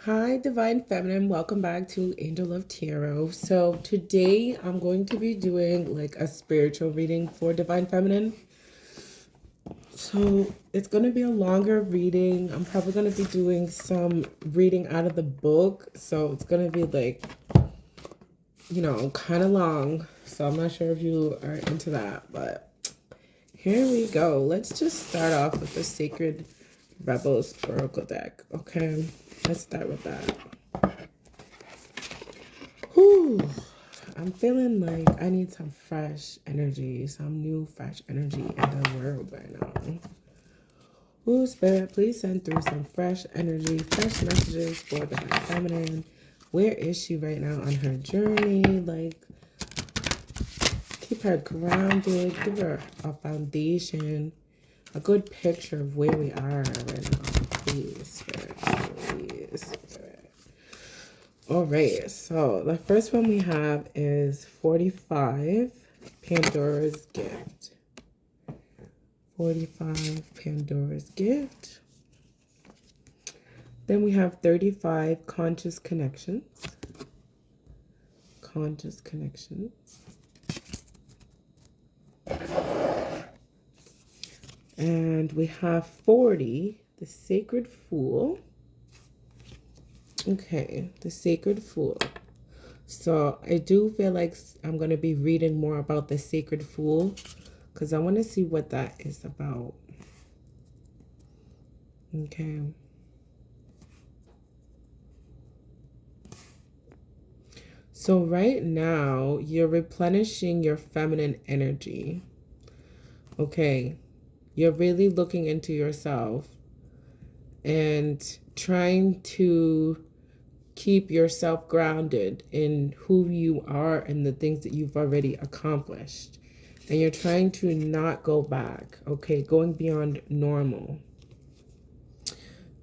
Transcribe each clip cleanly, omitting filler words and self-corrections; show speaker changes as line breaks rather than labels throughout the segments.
Hi, Divine Feminine. Welcome back to Angel of Tarot. So, today I'm going to be doing like a spiritual reading for Divine Feminine. So, it's going to be a longer reading. I'm probably going to be doing some reading out of the book. So, it's going to be like, kind of long. So, I'm not sure if you are into that, but here we go. Let's just start off with the Sacred Rebels Oracle deck. Okay, let's start with that. Whew. I'm feeling like I need some fresh energy, some new fresh energy in the world right now. Ooh, Spirit, please send through some fresh energy, fresh messages for the feminine. Where is she right now on her journey? Like, keep her grounded, give her a foundation, a good picture of where we are right now. Please, Spirit, please, Spirit. All right, so the first one we have is 45, Pandora's Gift. 45, Pandora's Gift. Then we have 35, Conscious Connections. Conscious Connections. And we have 40, the Sacred Fool. Okay, the Sacred Fool. So I do feel like I'm going to be reading more about the Sacred Fool because I want to see what that is about. Okay. So right now, you're replenishing your feminine energy. Okay. You're really looking into yourself and trying to keep yourself grounded in who you are and the things that you've already accomplished. And you're trying to not go back, okay? Going beyond normal.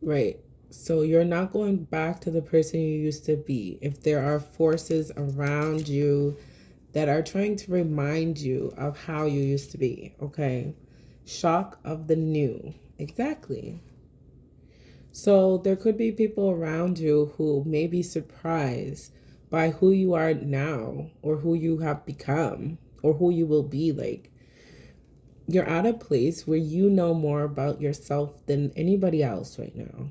Right. So you're not going back to the person you used to be. If there are forces around you that are trying to remind you of how you used to be, okay? Shock of the new. Exactly. So there could be people around you who may be surprised by who you are now or who you have become or who you will be. Like, you're at a place where you know more about yourself than anybody else right now.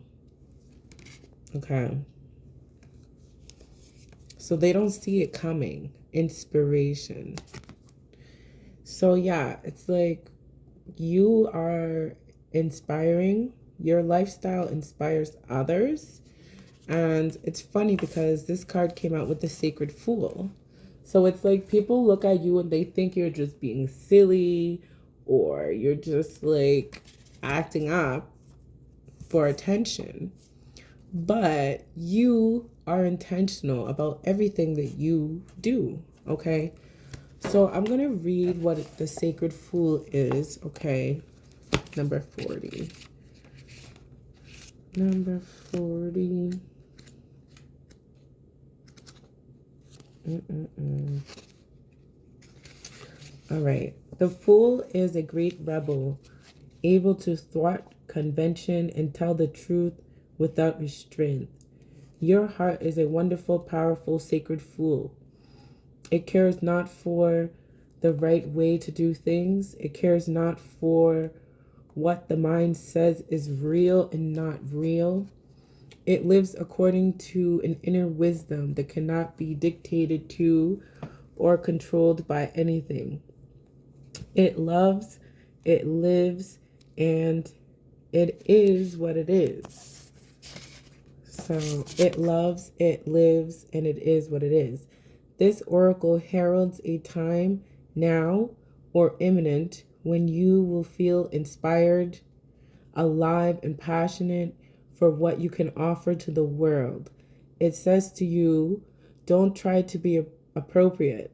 Okay. So they don't see it coming. Inspiration. So yeah, it's like you are inspiring. Your lifestyle inspires others. And it's funny because this card came out with the Sacred Fool. So it's like people look at you and they think you're just being silly or you're just like acting up for attention. But you are intentional about everything that you do, okay? So I'm going to read what the Sacred Fool is, okay? Number 40. Number 40. All right. The Fool is a great rebel, able to thwart convention and tell the truth without restraint. Your heart is a wonderful, powerful, sacred fool. It cares not for the right way to do things. It cares not for what the mind says is real and not real. It lives according to an inner wisdom that cannot be dictated to or controlled by anything. It loves, it lives, and it is what it is. So it loves, it lives, and it is what it is. This oracle heralds a time now or imminent when you will feel inspired, alive, and passionate for what you can offer to the world. It says to you, don't try to be appropriate.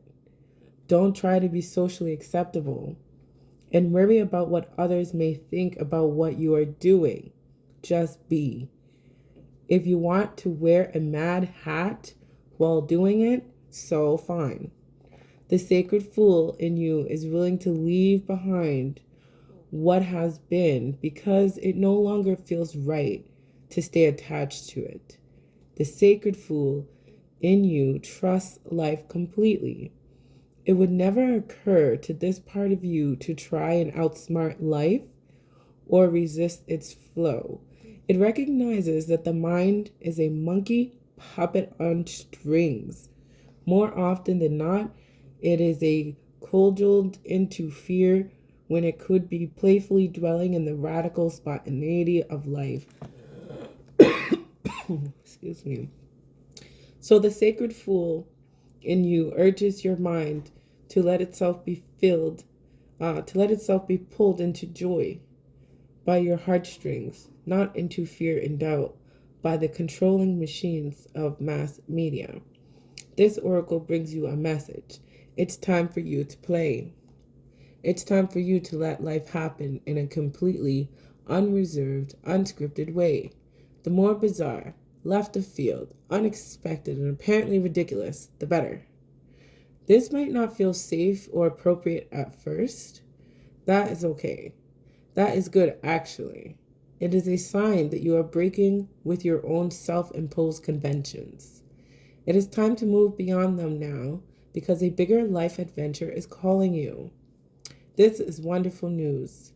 Don't try to be socially acceptable and worry about what others may think about what you are doing. Just be. If you want to wear a mad hat while doing it, so fine. The sacred fool in you is willing to leave behind what has been because it no longer feels right to stay attached to it. The sacred fool in you trusts life completely. It would never occur to this part of you to try and outsmart life or resist its flow. It recognizes that the mind is a monkey puppet on strings. More often than not, it is a cudgeled into fear when it could be playfully dwelling in the radical spontaneity of life. Excuse me. So the sacred fool in you urges your mind to let itself be to let itself be pulled into joy by your heartstrings, not into fear and doubt by the controlling machines of mass media. This oracle brings you a message. It's time for you to play. It's time for you to let life happen in a completely unreserved, unscripted way. The more bizarre, left of field, unexpected, and apparently ridiculous, the better. This might not feel safe or appropriate at first. That is okay. That is good, actually. It is a sign that you are breaking with your own self imposed conventions. It is time to move beyond them now because a bigger life adventure is calling you. This is wonderful news.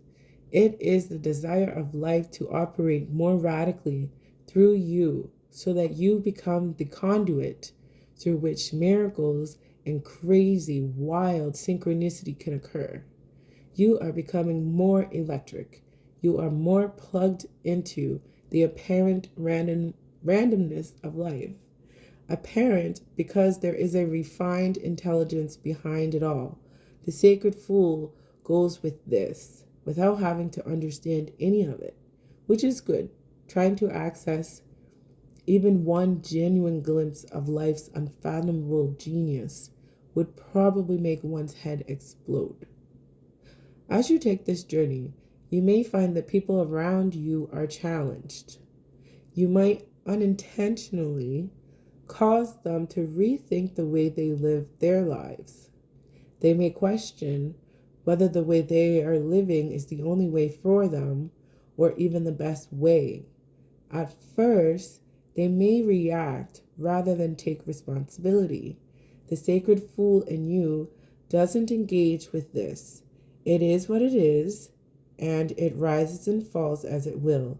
It is the desire of life to operate more radically through you so that you become the conduit through which miracles and crazy, wild synchronicity can occur. You are becoming more electric. You are more plugged into the apparent randomness of life. Apparent because there is a refined intelligence behind it all. The sacred fool goes with this without having to understand any of it, which is good. Trying to access even one genuine glimpse of life's unfathomable genius would probably make one's head explode. As you take this journey, you may find that people around you are challenged. You might unintentionally cause them to rethink the way they live their lives. They may question whether the way they are living is the only way for them or even the best way. At first, they may react rather than take responsibility. The sacred fool in you doesn't engage with this. It is what it is, and it rises and falls as it will.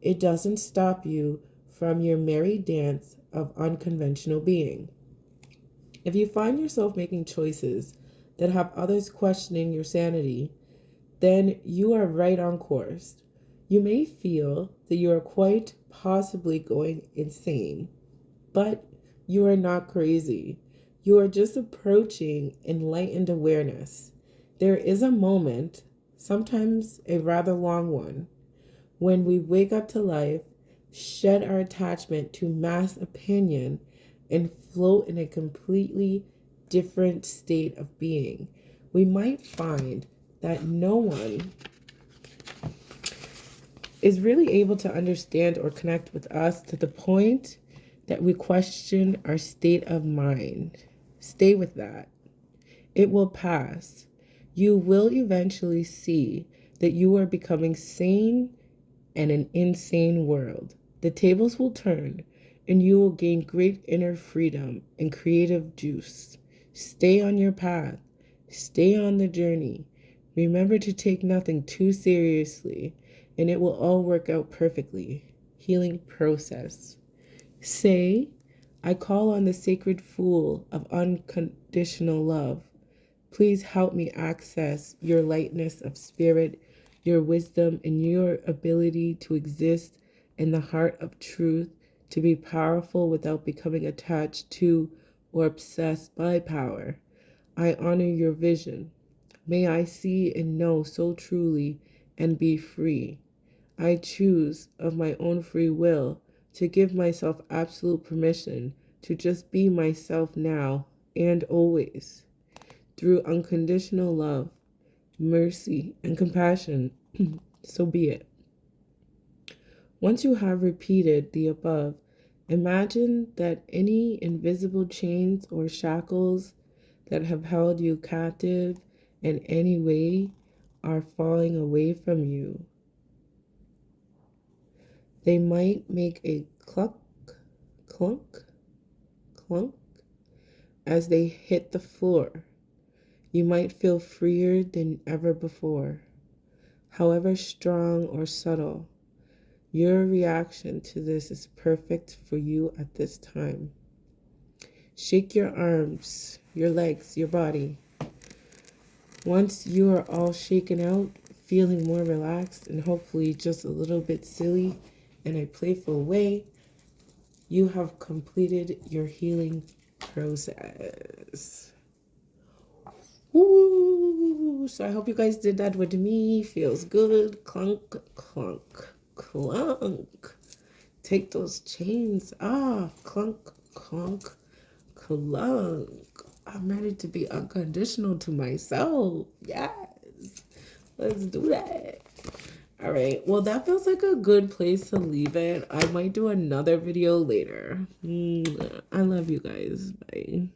It doesn't stop you from your merry dance of unconventional being. If you find yourself making choices that have others questioning your sanity, then you are right on course. You may feel that you are quite possibly going insane, but you are not crazy. You are just approaching enlightened awareness. There is a moment, sometimes a rather long one, when we wake up to life, shed our attachment to mass opinion, and float in a completely different state of being. We might find that no one is really able to understand or connect with us to the point that we question our state of mind. Stay with that. It will pass. You will eventually see that you are becoming sane in an insane world. The tables will turn and you will gain great inner freedom and creative juice. Stay on your path. Stay on the journey. Remember to take nothing too seriously, and it will all work out perfectly. Healing process. Say, I call on the sacred fool of unconditional love. Please help me access your lightness of spirit, your wisdom, and your ability to exist in the heart of truth, to be powerful without becoming attached to or obsessed by power. I honor your vision. May I see and know so truly and be free. I choose of my own free will to give myself absolute permission to just be myself now and always. Through unconditional love, mercy, and compassion, so be it. Once you have repeated the above, imagine that any invisible chains or shackles that have held you captive in any way are falling away from you. They might make a cluck, clunk, clunk, as they hit the floor. You might feel freer than ever before. However strong or subtle, your reaction to this is perfect for you at this time. Shake your arms, your legs, your body. Once you are all shaken out, feeling more relaxed and hopefully just a little bit silly in a playful way, you have completed your healing process. Woo! So I hope you guys did that with me. Feels good. Clunk, clunk, clunk. Take those chains off. Clunk, clunk, clunk. I'm ready to be unconditional to myself. Yes. Let's do that. All right. Well, that feels like a good place to leave it. I might do another video later. I love you guys. Bye.